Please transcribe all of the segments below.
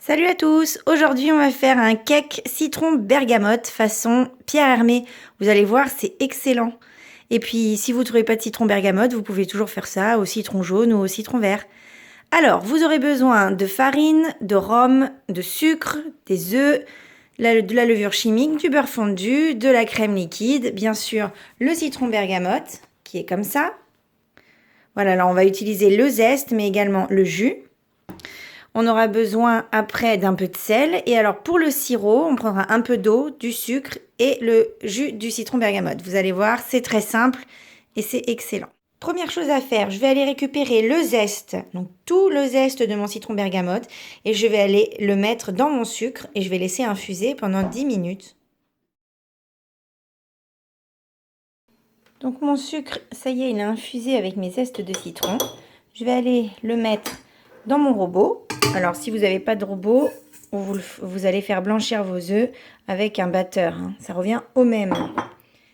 Salut à tous! Aujourd'hui, on va faire un cake citron bergamote façon Pierre Hermé. Vous allez voir, c'est excellent. Et puis, si vous ne trouvez pas de citron bergamote, vous pouvez toujours faire ça au citron jaune ou au citron vert. Alors, vous aurez besoin de farine, de rhum, de sucre, des œufs, de la levure chimique, du beurre fondu, de la crème liquide, bien sûr, le citron bergamote, qui est comme ça. Voilà, là, on va utiliser le zeste, mais également le jus. On aura besoin après d'un peu de sel. Et alors pour le sirop, on prendra un peu d'eau, du sucre et le jus du citron bergamote. Vous allez voir, c'est très simple et c'est excellent. Première chose à faire, je vais aller récupérer le zeste, donc tout le zeste de mon citron bergamote, et je vais aller le mettre dans mon sucre et je vais laisser infuser pendant 10 minutes. Donc mon sucre, ça y est, il a infusé avec mes zestes de citron. Je vais aller le mettre dans mon robot. Alors si vous n'avez pas de robot, vous allez faire blanchir vos œufs avec un batteur. Ça revient au même.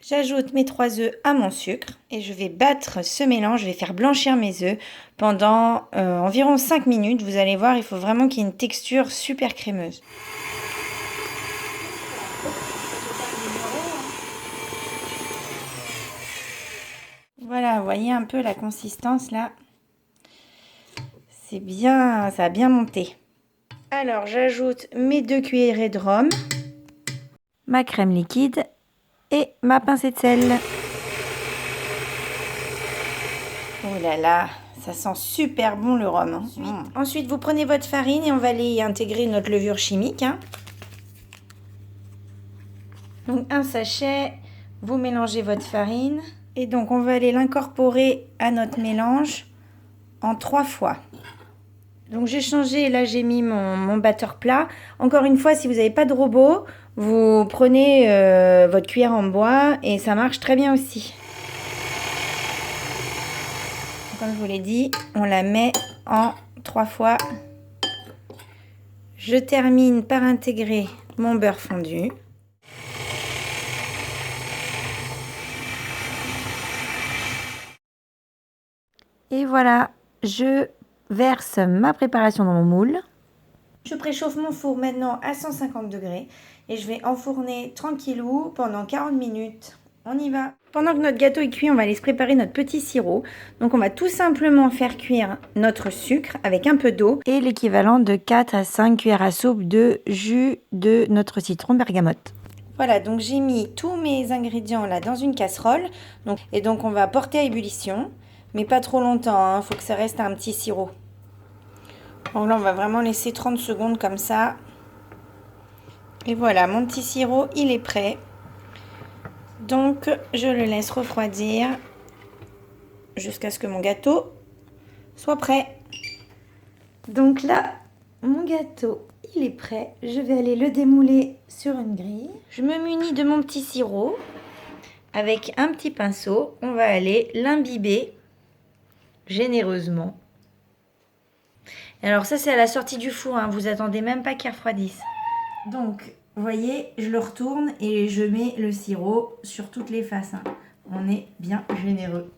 J'ajoute mes 3 œufs à mon sucre et je vais battre ce mélange. Je vais faire blanchir mes œufs pendant environ 5 minutes. Vous allez voir, il faut vraiment qu'il y ait une texture super crémeuse. Voilà, vous voyez un peu la consistance là. C'est bien, ça a bien monté. Alors, j'ajoute mes 2 cuillerées de rhum, ma crème liquide et ma pincée de sel. Oh là là, ça sent super bon le rhum. Ensuite, vous prenez votre farine et on va aller y intégrer notre levure chimique. Donc, un sachet, vous mélangez votre farine. Et donc, on va aller l'incorporer à notre mélange en 3 fois. Donc j'ai changé, là j'ai mis mon batteur plat. Encore une fois, si vous n'avez pas de robot, vous prenez votre cuillère en bois et ça marche très bien aussi. Comme je vous l'ai dit, on la met en 3 fois. Je termine par intégrer mon beurre fondu. Et voilà, je verse ma préparation dans mon moule. Je préchauffe mon four maintenant à 150 degrés et je vais enfourner tranquillou pendant 40 minutes. On y va. Pendant que notre gâteau est cuit, on va aller se préparer notre petit sirop. Donc on va tout simplement faire cuire notre sucre avec un peu d'eau et l'équivalent de 4 à 5 cuillères à soupe de jus de notre citron bergamote. Voilà, donc j'ai mis tous mes ingrédients là dans une casserole. Et donc on va porter à ébullition, mais pas trop longtemps, il faut que ça reste un petit sirop. Donc là, on va vraiment laisser 30 secondes comme ça. Et voilà, mon petit sirop, il est prêt. Donc, je le laisse refroidir jusqu'à ce que mon gâteau soit prêt. Donc là, mon gâteau, il est prêt. Je vais aller le démouler sur une grille. Je me munis de mon petit sirop. Avec un petit pinceau, on va aller l'imbiber généreusement. Alors ça, c'est à la sortie du four, vous attendez même pas qu'il refroidisse. Donc, vous voyez, je le retourne et je mets le sirop sur toutes les faces. On est bien généreux.